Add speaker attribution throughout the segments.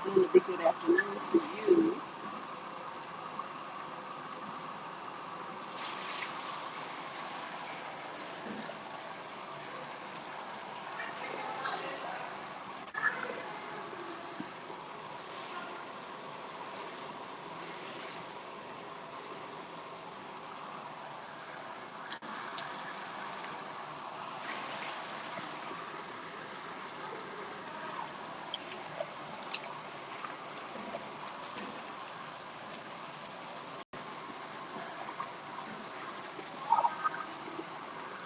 Speaker 1: soon to be good afternoon to you.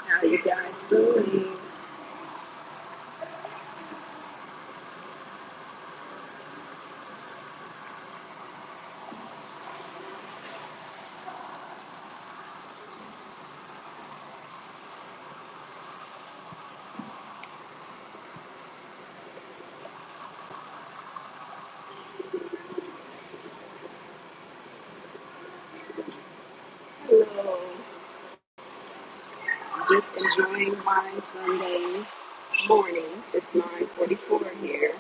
Speaker 1: How you guys doing? Hello. Just enjoying my Sunday morning. It's 9:44 here.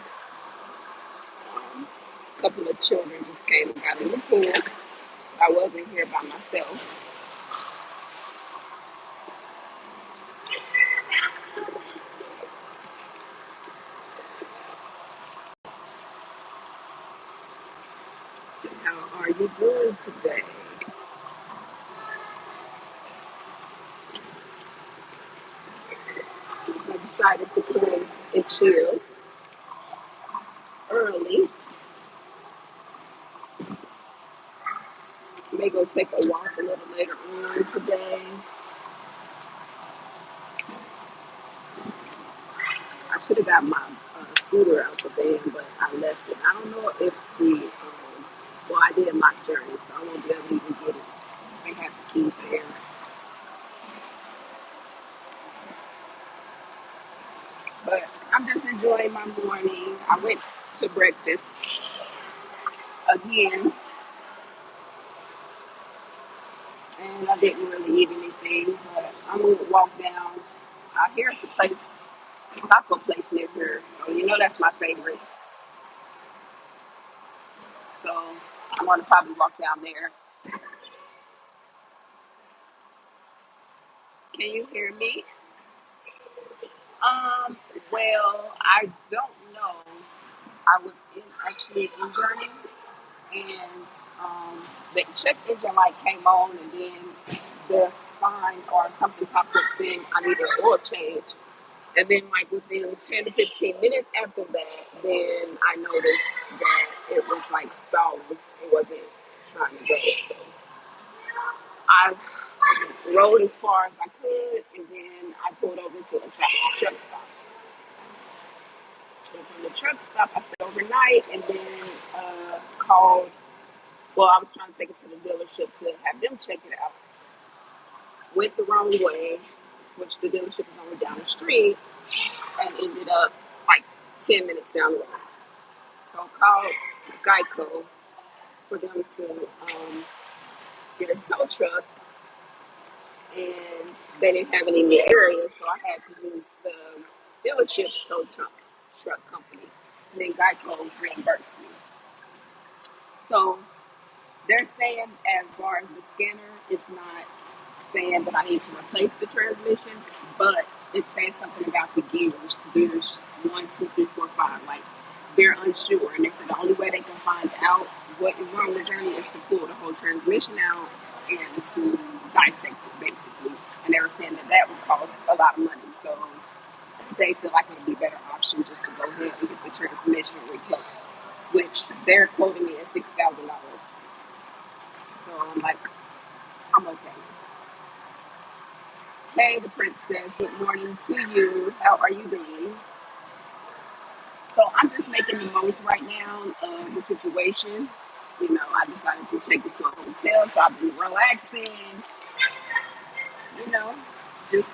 Speaker 1: A couple of children just came and got in the pool. I wasn't here by myself. How are you doing today? I decided to come and chill early. May go take a walk a little later on today. I should have got my scooter out the van, but I left it. I don't know if well, I did my journey, so I won't be able to even get it. I have the keys there. But I'm just enjoying my morning. I went to breakfast again, and I didn't really eat anything, but I'm going to walk down. Here's a place, a taco place near here, so you know that's my favorite. So I'm going to probably walk down there. Can you hear me? Um, well, I don't know. I was actually in Journey, and the check engine light came on, and then the sign or something popped up saying I need an oil change. And then, like within 10 to 15 minutes after that, then I noticed that it was like stalling. It wasn't trying to go. So I rode as far as I could, and then I pulled over to a truck stop. And from the truck stop, I stayed overnight, and then called. Well, I was trying to take it to the dealership to have them check it out. Went the wrong way, which the dealership is only down the street, and ended up like 10 minutes down the road. So I called Geico for them to get a tow truck, and they didn't have any in the area, so I had to use the dealership's truck company. And then Geico reimbursed me. So they're saying as far as the scanner, it's not saying that I need to replace the transmission, but it's saying something about the gears one, two, three, four, five. Like they're unsure, and they said the only way they can find out what is wrong with the journey is to pull the whole transmission out and to dissect it basically. And they were saying that that would cost a lot of money, so they feel like it would be a better option just to go ahead and get the transmission replaced, which they're quoting me at $6,000. So I'm like, I'm okay. Hey, the princess. Good morning to you. How are you doing? So I'm just making the most right now of the situation. You know, I decided to check into a hotel, so I've been relaxing. You know, just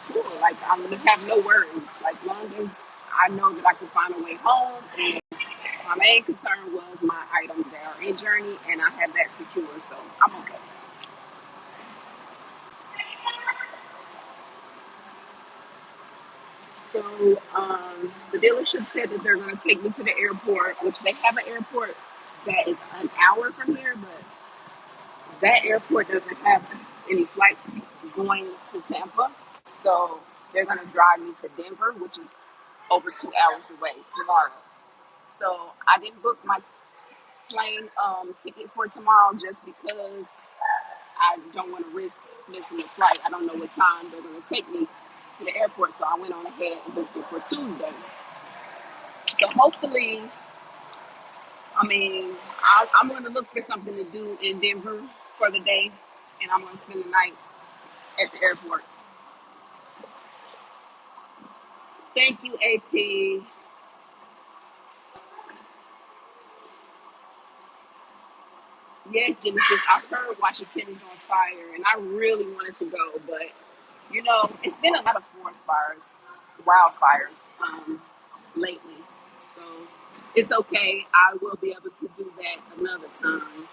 Speaker 1: cool. Like I'm gonna have no worries. Like long as I know that I can find a way home, and my main concern was my items that are in journey, and I have that secure, so I'm okay. So the dealership said that they're going to take me to the airport, which they have an airport that is an hour from here, but that airport doesn't have any flights going to Tampa. So they're going to drive me to Denver, which is over 2 hours away tomorrow. So I didn't book my plane ticket for tomorrow just because I don't want to risk missing the flight. I don't know what time they're going to take me to the airport, so I went on ahead and booked it for Tuesday. So hopefully, I mean, I'm going to look for something to do in Denver for the day, and I'm going to spend the night at the airport. Thank you, AP. Yes, Genesis, I heard Washington is on fire, and I really wanted to go, but it's been a lot of forest fires, wildfires lately. So it's okay. I will be able to do that another time.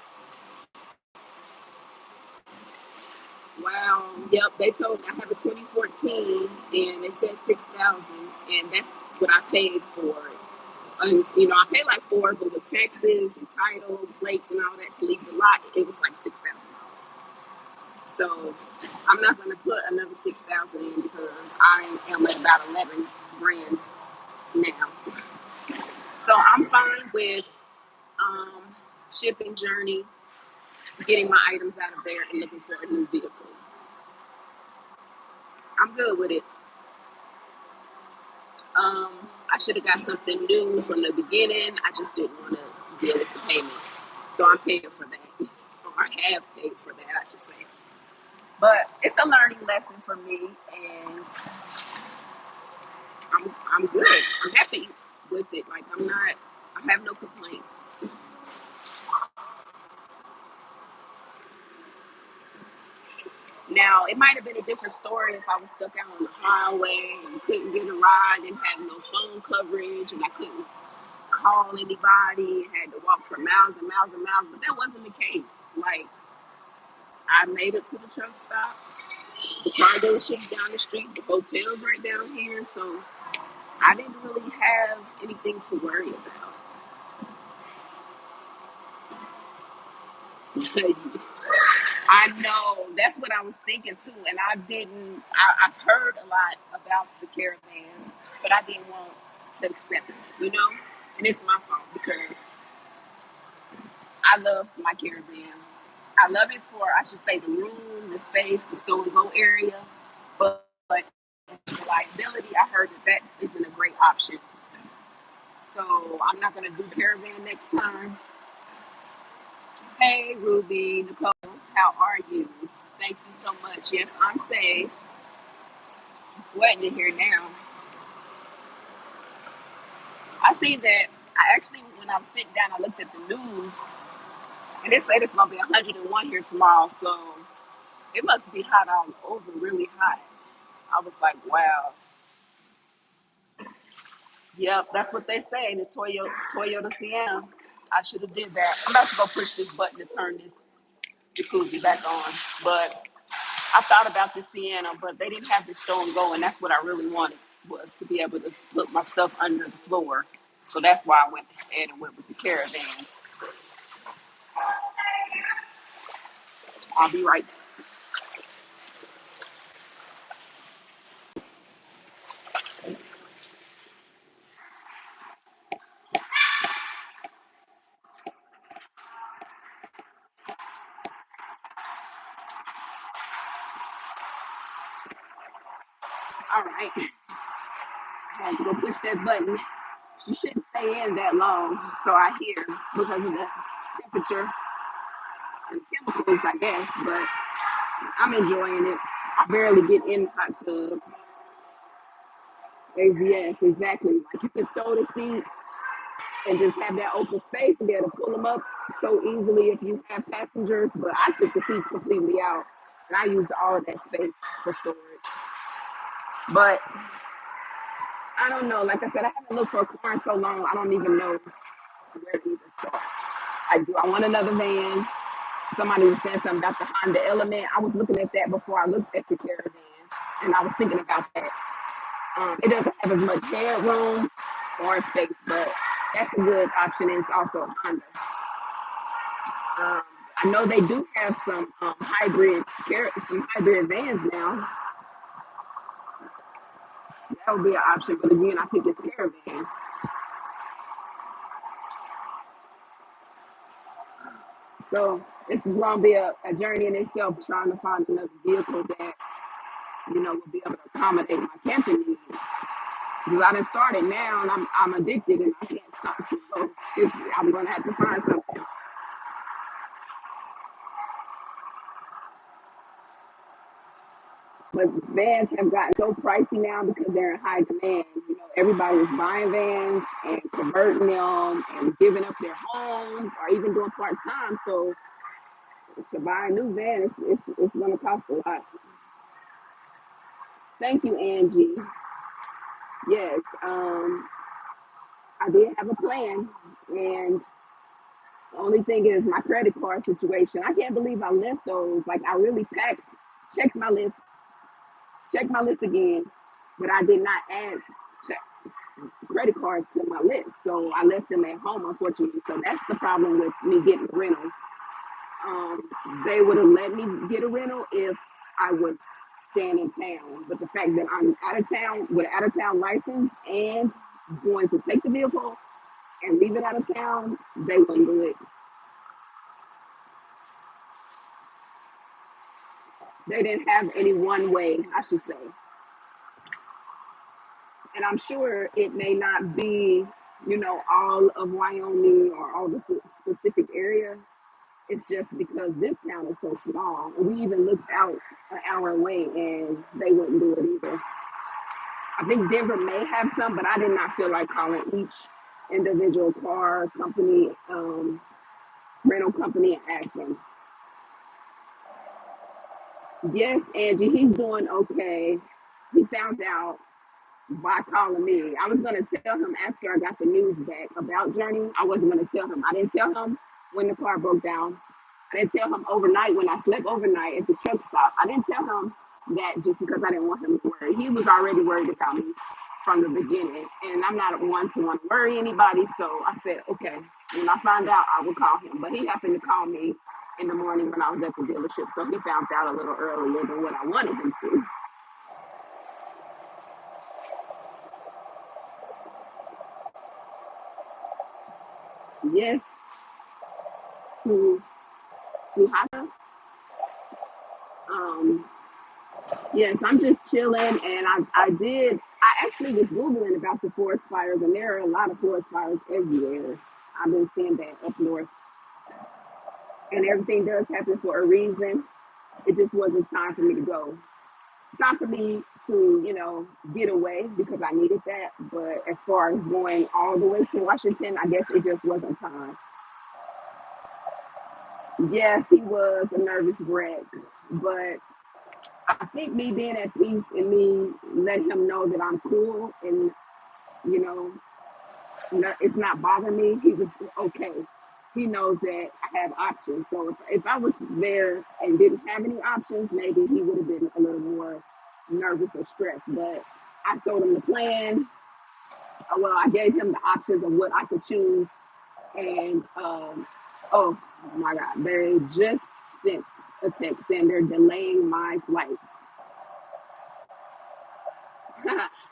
Speaker 1: Wow. Yep. They told me I have a 2014 and it says 6,000 and that's what I paid for it. And I paid like four, but with taxes and title, plates and all that to leave the lot, it was like $6,000. So I'm not gonna put another 6,000 in because I am at about 11 grand now. So I'm fine with um, shipping journey, getting my items out of there and looking for a new vehicle. I'm good with it. Um, I should have got something new from the beginning. I just didn't want to deal with the payments. So I'm paying for that. Or I have paid for that, I should say. But it's a learning lesson for me and I'm good. I'm happy with it. Like I have no complaints. Now, it might have been a different story if I was stuck out on the highway and couldn't get a ride, didn't have no phone coverage, and I couldn't call anybody, had to walk for miles and miles and miles, but that wasn't the case. Like, I made it to the truck stop, the car dealership's down the street, the hotel's right down here, so I didn't really have anything to worry about. I know that's what I was thinking too, and I didn't. I've heard a lot about the caravans, but I didn't want to accept it. And it's my fault because I love my caravan. I love it for, I should say, the room, the space, the stow and go area, but the liability, I heard that isn't a great option. So I'm not gonna do caravan next time. Hey, Ruby, Nicole, how are you? Thank you so much. Yes, I'm safe. I'm sweating in here now. I see that. I actually, when I was sitting down, I looked at the news, and it said it's gonna be 101 here tomorrow. So it must be hot all over, really hot. I was like, wow. Yep, that's what they say. The Toyota Sienna. I should have did that. I'm about to go push this button to turn this jacuzzi back on. But I thought about the Sienna, but they didn't have the stow and go, and that's what I really wanted was to be able to put my stuff under the floor. So that's why I went ahead and went with the caravan. I'll be right back. All right. I had to go push that button. You shouldn't stay in that long, so I hear, because of the temperature and chemicals, I guess, but I'm enjoying it. I barely get in the hot tub. Yes, exactly. Like you can stow the seat and just have that open space and be able to pull them up so easily if you have passengers. But I took the seats completely out and I used all of that space for storage. But I don't know. Like I said, I haven't looked for a car in so long. I don't even know where to even start. I want another van. Somebody was saying something about the Honda Element. I was looking at that before I looked at the Caravan, and I was thinking about that. It doesn't have as much headroom or space, but that's a good option. And it's also a Honda. Um, I know they do have some hybrid vans now. That would be an option, but again, I think it's caravan. So it's gonna be a journey in itself trying to find another vehicle that will be able to accommodate my camping needs. Because I done started now and I'm addicted and I can't stop. So I'm gonna have to find something. But vans have gotten so pricey now because they're in high demand. Everybody is buying vans and converting them and giving up their homes or even doing part time. So to buy a new van, it's going to cost a lot. Thank you, Angie. Yes, I did have a plan, and the only thing is my credit card situation. I can't believe I left those. Like I really checked my list, checked my list again, but I did not add check credit cards to my list. So I left them at home, unfortunately. So that's the problem with me getting a rental. Um, they would have let me get a rental if I was staying in town. But the fact that I'm out of town with an out of town license and going to take the vehicle and leave it out of town, they wouldn't do it. They didn't have any one way, I should say. And I'm sure it may not be, all of Wyoming or all the specific area. It's just because this town is so small. And we even looked out an hour away and they wouldn't do it either. I think Denver may have some, but I did not feel like calling each individual car company, rental company, and ask them. Yes, Angie, he's doing okay. He found out by calling me. I was going to tell him after I got the news back about Journey. I wasn't going to tell him. I didn't tell him when the car broke down. I didn't tell him overnight when I slept overnight at the truck stop. I didn't tell him that just because I didn't want him to worry. He was already worried about me from the beginning. And I'm not one to want to worry anybody. So I said, okay, when I find out, I will call him. But he happened to call me in the morning when I was at the dealership. So he found out a little earlier than what I wanted him to. Yes, Su Suhana. Um, yes, I'm just chilling, and I actually was googling about the forest fires, and there are a lot of forest fires everywhere. I've been seeing that up north, and everything does happen for a reason. It just wasn't time for me to go. It's time for me to, get away because I needed that. But as far as going all the way to Washington, I guess it just wasn't time. Yes, he was a nervous wreck, but I think me being at peace and me letting him know that I'm cool and you know it's not bothering me. He was okay. He knows that I have options. So if I was there and didn't have any options, maybe he would have been a little more nervous or stressed. But I told him the plan. Well, I gave him the options of what I could choose, and oh my God, they just sent a text saying they're delaying my flight.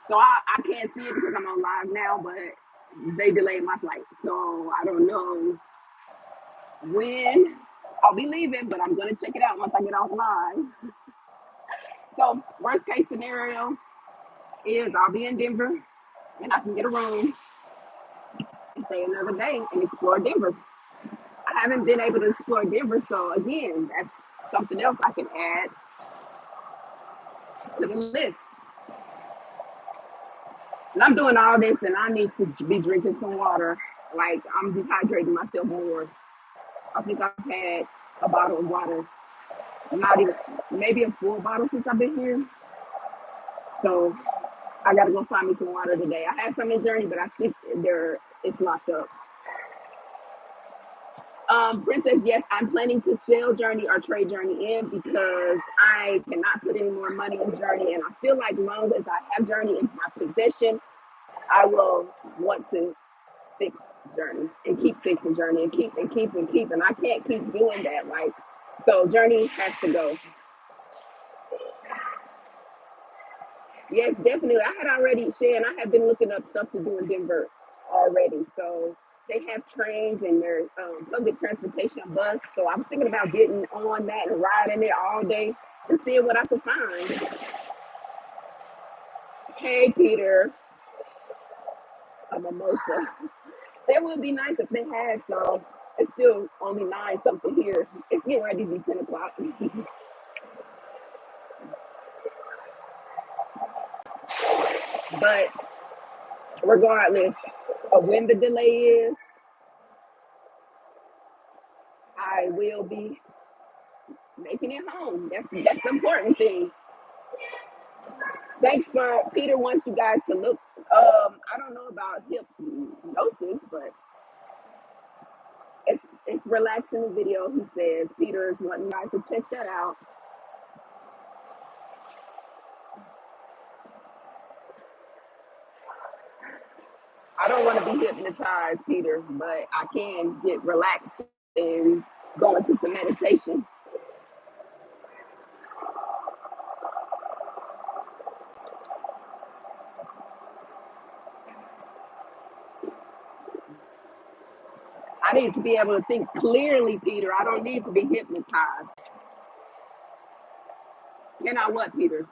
Speaker 1: So I can't see it because I'm on live now, but they delayed my flight. So I don't know when I'll be leaving, but I'm gonna check it out once I get off live. So worst case scenario is I'll be in Denver and I can get a room and stay another day and explore Denver. I haven't been able to explore Denver, so again, that's something else I can add to the list. And I'm doing all this and I need to be drinking some water. Like I'm dehydrating myself more. I think I've had a bottle of water, not even maybe a full bottle since I've been here. So I gotta go find me some water today. I had some in Journey, but I think it's locked up. Princess, yes, I'm planning to sell Journey or trade Journey in because I cannot put any more money in Journey, and I feel like long as I have Journey in my possession, I will want to fix Journey and keep fixing Journey and keep, and I can't keep doing that. Like, so Journey has to go. Yes, definitely. I had already, Shan, I have been looking up stuff to do in Denver already. So they have trains and their public transportation bus. So I was thinking about getting on that and riding it all day and seeing what I could find. Hey, Peter, a mimosa. That would be nice if they had some. It's still only 9 something here. It's getting ready to be 10 o'clock. But regardless of when the delay is, I will be making it home. That's the important thing. Thanks for Peter wants you guys to look. I don't know about hypnosis, but it's relaxing the video. He says Peter is wanting you guys to check that out. I don't want to be hypnotized, Peter, but I can get relaxed and go into some meditation. I need to be able to think clearly, Peter. I don't need to be hypnotized. Can I what, Peter?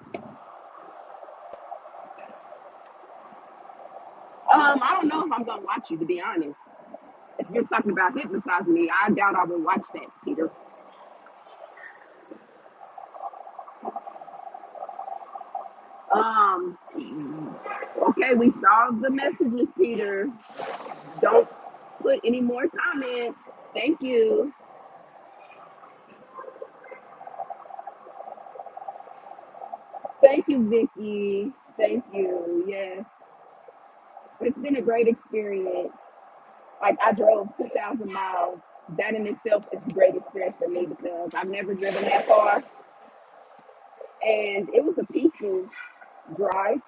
Speaker 1: I don't know if I'm gonna watch you, to be honest. If you're talking about hypnotizing me, I doubt I will watch that, Peter. Um, okay, we saw the messages, Peter. Don't put any more comments. Thank you. Thank you, Vicky. Thank you. Yes, it's been a great experience. Like I drove 2,000 miles. That in itself is a great experience for me because I've never driven that far, and it was a peaceful drive.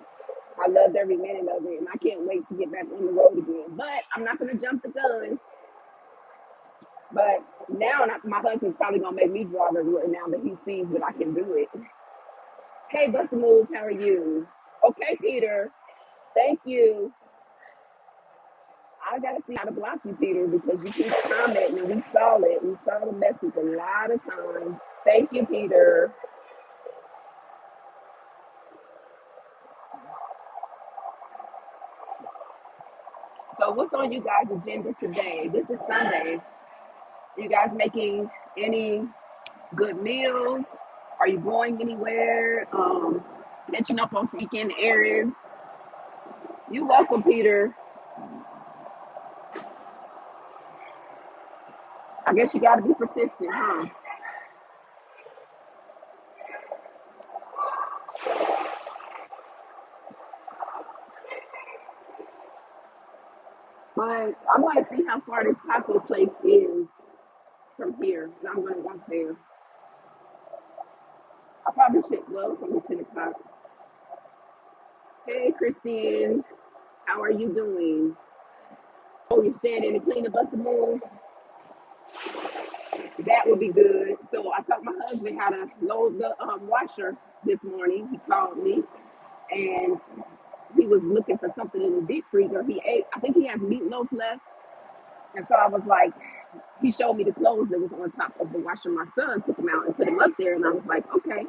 Speaker 1: I loved every minute of it, and I can't wait to get back on the road again. But I'm not going to jump the gun. But now my husband's probably going to make me drive everywhere now that he sees that I can do it. Hey, Busta Moves, how are you? Okay, Peter. Thank you. I gotta see how to block you, Peter, because you keep commenting and we saw it. We saw the message a lot of times. Thank you, Peter. So what's on you guys' agenda today? This is Sunday. You guys making any good meals? Are you going anywhere? Catching up on some weekend errands? You welcome, Peter. I guess you gotta be persistent, huh? But I'm gonna see how far this taco place is from here, and I'm gonna walk there. I probably should. Well, it's only 10 o'clock. Hey, Christine, how are you doing? Oh, you're standing to clean the bus the moves? That would be good. So I taught my husband how to load the washer this morning. He called me and he was looking for something in the deep freezer. He ate, I think he has meatloaf left. And so I was like, he showed me the clothes that was on top of the washer. My son took them out and put them up there. And I was like, okay,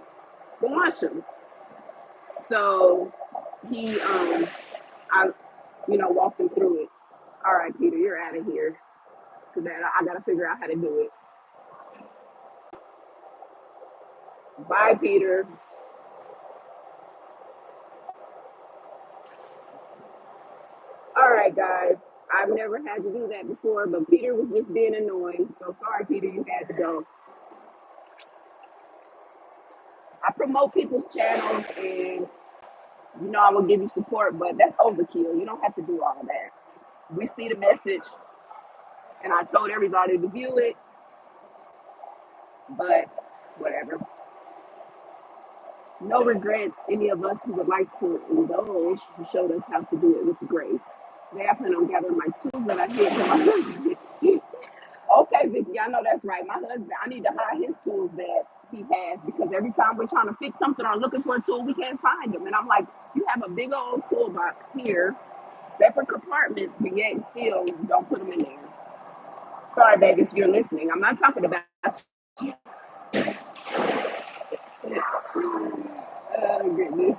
Speaker 1: go wash them. So he, I, walked him through it. All right, Peter, you're out of here. So that I got to figure out how to do it. Bye, Peter. All right, guys. I've never had to do that before, but Peter was just being annoying. So sorry, Peter, you had to go. I promote people's channels and I will give you support, but that's overkill. You don't have to do all that. We see the message and I told everybody to view it, but whatever. No regrets. Any of us who would like to indulge showed us how to do it with grace. Today I plan on gathering my tools that I hid from my husband. Okay, Vicky, I know that's right. My husband, I need to hide his tools that he has because every time we're trying to fix something or looking for a tool, we can't find them. And I'm like, you have a big old toolbox here, separate compartments, but yet still don't put them in there. Sorry, baby, if you're listening. I'm not talking about you. Oh, goodness.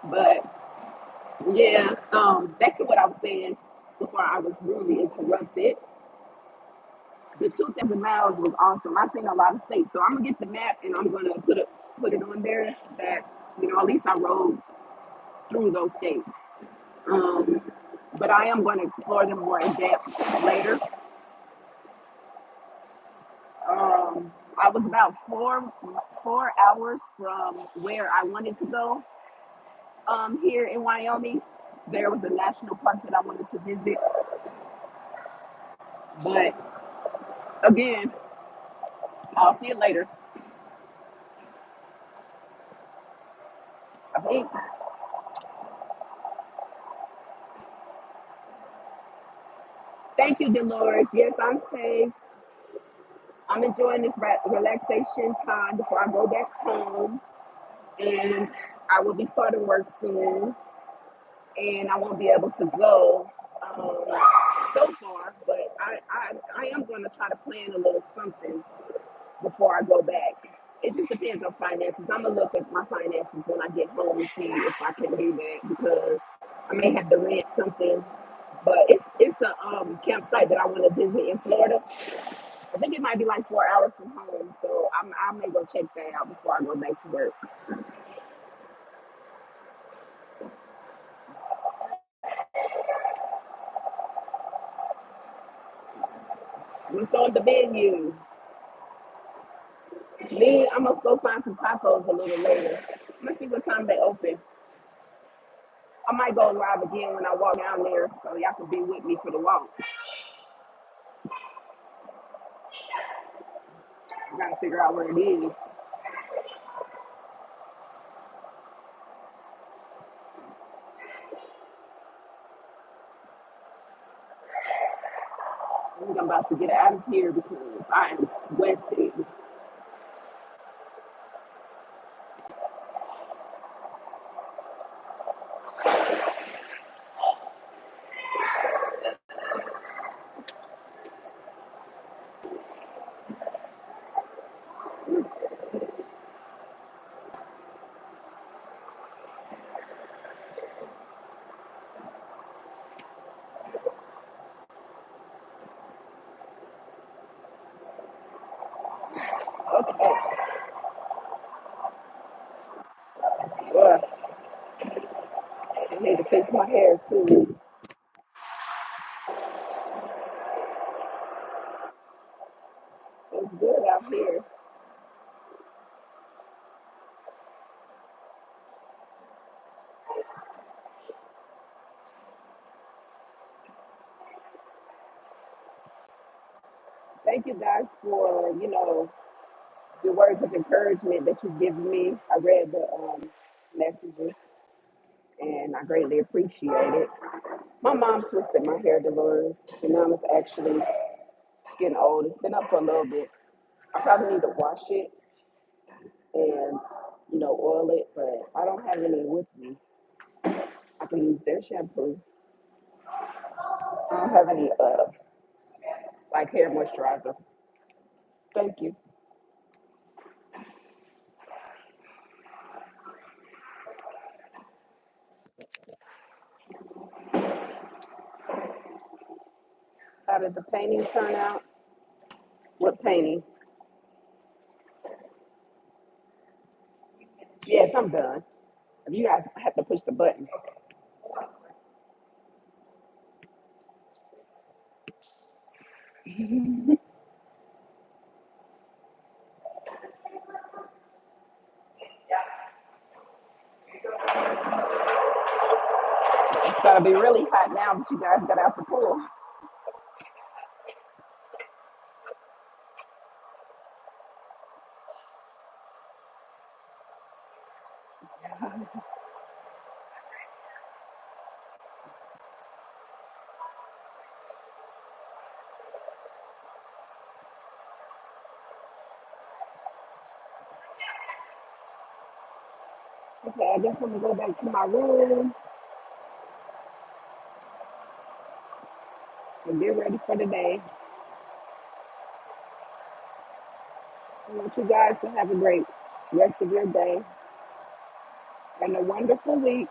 Speaker 1: But yeah, back to what I was saying before I was rudely interrupted. The 2,000 miles was awesome. I've seen a lot of states, so I'm gonna get the map and I'm gonna put it on there that at least I rode through those states. Um, but I am going to explore them more in depth later. I was about four hours from where I wanted to go. Here in Wyoming, there was a national park that I wanted to visit, but again, I'll see it later. I think. Thank you, Dolores. Yes, I'm safe. I'm enjoying this relaxation time before I go back home, and I will be starting work soon, and I won't be able to go um, so far, but I am going to try to plan a little something before I go back. It just depends on finances. I'm gonna look at my finances when I get home and see if I can do that because I may have to rent something. But it's a campsite that I want to visit in Florida. I think it might be like 4 hours from home, so I may go check that out before I go back to work. What's on the menu? Me, I'm gonna go find some tacos a little later. I'm gonna see what time they open. I might go live again when I walk down there, so y'all can be with me for the walk. I gotta figure out where it is. I think I'm about to get out of here because I am sweating. Okay. Well, I need to fix my hair too. It's good out here. Thank you guys for, the words of encouragement that you've given me. I read the messages and I greatly appreciate it. My mom twisted my hair, Dolores, and now it's actually it's getting old. It's been up for a little bit. I probably need to wash it and, oil it, but I don't have any with me. I can use their shampoo. I don't have any like hair moisturizer. Thank you. How did the painting turn out? What painting? Yes, I'm done. You guys have to push the button. gotta be really hot now that you guys got out the pool. Okay, I guess I'm gonna go back to my room and get ready for the day. I want you guys to have a great rest of your day and a wonderful week.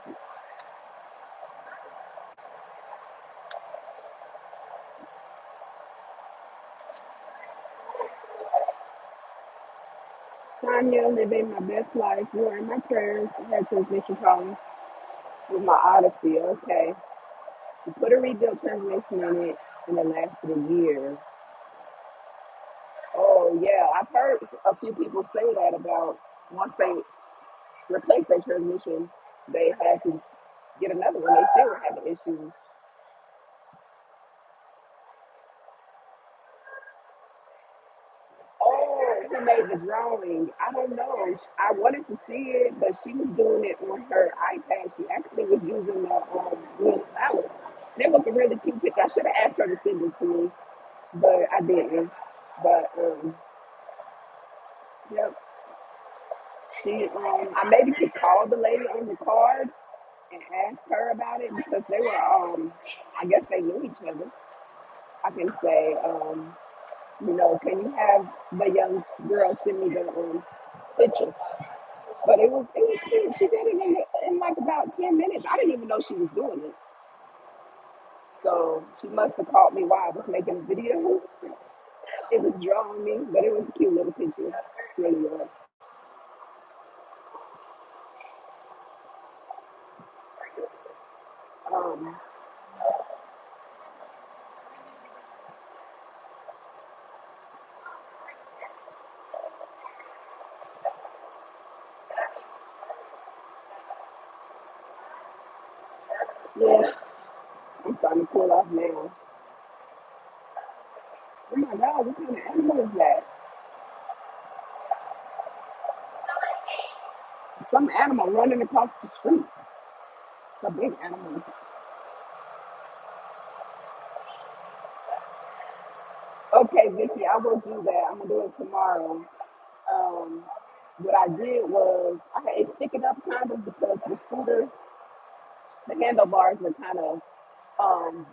Speaker 1: Sonia, living my best life. You are in my prayers. I had transmission problem with my Odyssey. Okay. You put a rebuilt transmission in it and it lasted a year. Oh, yeah. I've heard a few people say that about once they replaced their transmission, they had to get another one. They still were having issues. Oh, who made the drawing? I don't know. I wanted to see it, but she was doing it on her iPad. She actually was using the little stylus. And it was a really cute picture. I should have asked her to send it to me, but I didn't. But yep, I maybe could call the lady on the card and ask her about it because they were I guess they knew each other. I can say can you have the young girl send me the picture? But it was cute. She did it in like about 10 minutes. I didn't even know she was doing it. So she must have called me while I was making a video. It was drawing me, but it was a cute little picture. It really was. Um, yeah, I'm starting to cool off now. Oh my God, what kind of animal is that? Some animal running across the street. It's a big animal. Okay, Vicky, I will do that. I'm gonna do it tomorrow. Um, what I did was I had it sticking up kind of because the scooter, the handlebars were kind of um,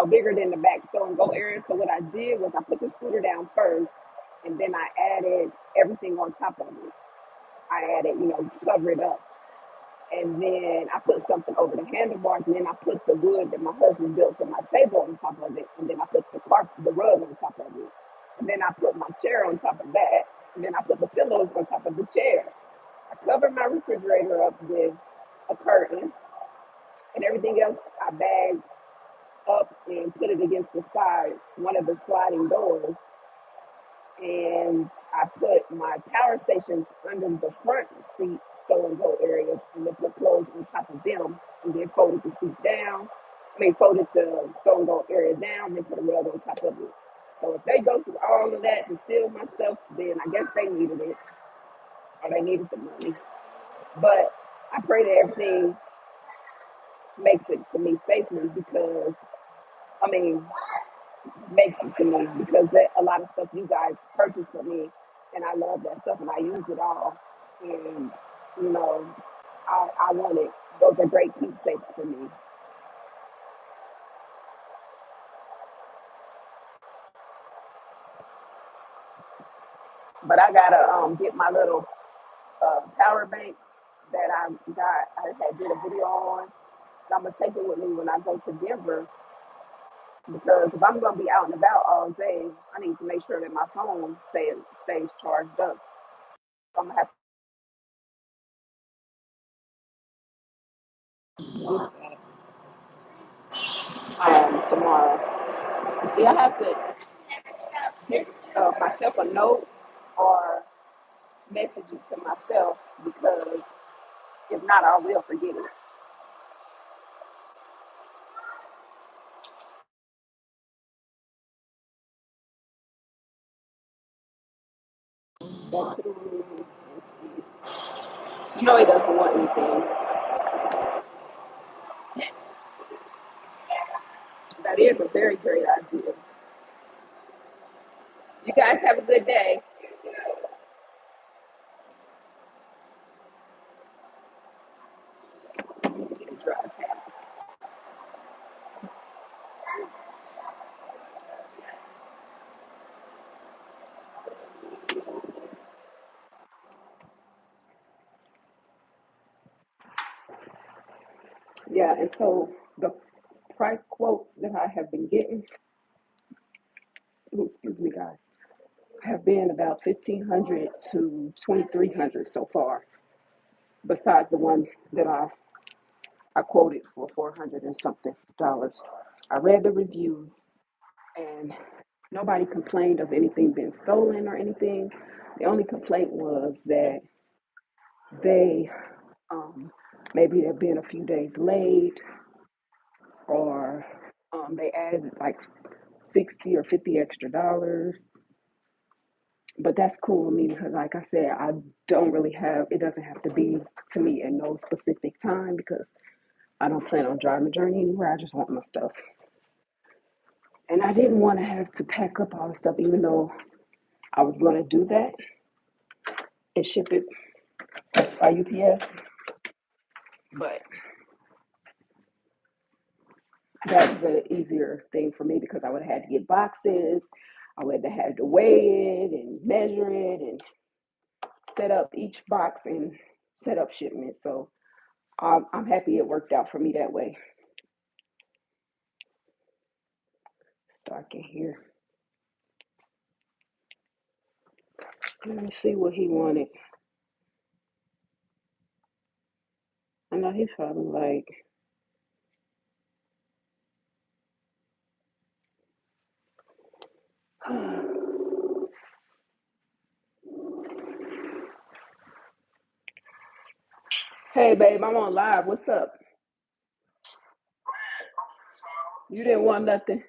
Speaker 1: bigger than the back stow and go area. So what I did was I put the scooter down first, and then I added everything on top of it. I added, to cover it up. And then I put something over the handlebars, and then I put the wood that my husband built for my table on top of it, and then I put the rug on top of it, and then I put my chair on top of that, and then I put the pillows on top of the chair. I covered my refrigerator up with a curtain, and everything else I bagged up and put it against the side, one of the sliding doors, and I put my power stations under the front seat stow and go areas and then put clothes on top of them and then folded the seat down. Folded the stow and go area down and then put a rug on top of it. So if they go through all of that to steal my stuff, then I guess they needed it or they needed the money. But I pray that everything makes it to me safely because, I mean, makes it to me because that a lot of stuff you guys purchase for me, and I love that stuff and I use it all. And you know, I want it. Those are great keepsakes for me. But I gotta get my little power bank that I had did a video on. And I'm gonna take it with me when I go to Denver because if I'm gonna be out and about all day, I need to make sure that my phone stays charged up. So I'm gonna have to get that tomorrow. See, I have to give myself a note or message it to myself because if not, I will forget it. back to the room and see. You know he doesn't want anything. That is a very great idea. You guys have a good day. Dry town. Yeah, and so the price quotes that I have been getting, excuse me, guys, have been about 1,500 to 2,300 so far. Besides the one that I quoted for 400 and something dollars. I read the reviews and nobody complained of anything being stolen or anything. The only complaint was that they maybe they've been a few days late or they added like 60 or 50 extra dollars. But that's cool with me because, like I said, I don't really have it, doesn't have to be to me at no specific time because I don't plan on driving a journey anywhere. I just want my stuff. And I didn't want to have to pack up all the stuff, even though I was going to do that and ship it by UPS. But that was an easier thing for me because I would have had to get boxes. I would have had to weigh it and measure it and set up each box and set up shipment. So I'm happy it worked out for me that way. It's dark in here. Let me see what he wanted. I know he's probably like, hey, babe, I'm on live. What's up? You didn't want nothing?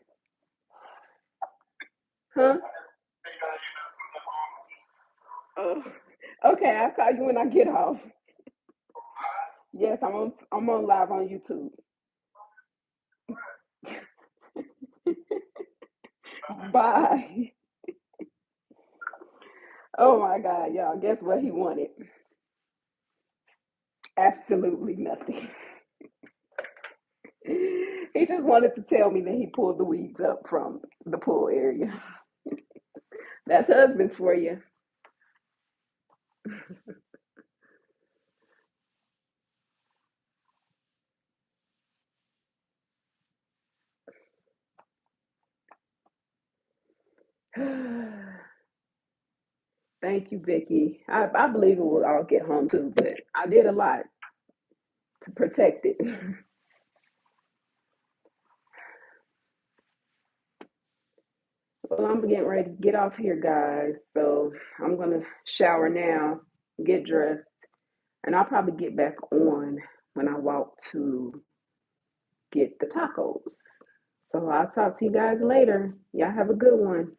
Speaker 1: Huh? Oh, okay, I'll call you when I get off. Yes, I'm on live on YouTube. Bye. Oh my God, y'all. Guess what he wanted? Absolutely nothing. He just wanted to tell me that he pulled the weeds up from the pool area. That's husband for you. Thank you, Vicky. I believe it will all get home too, but I did a lot to protect it. Well, I'm getting ready to get off here, guys. So I'm gonna shower now, get dressed, and I'll probably get back on when I walk to get the tacos. So I'll talk to you guys later. Y'all have a good one.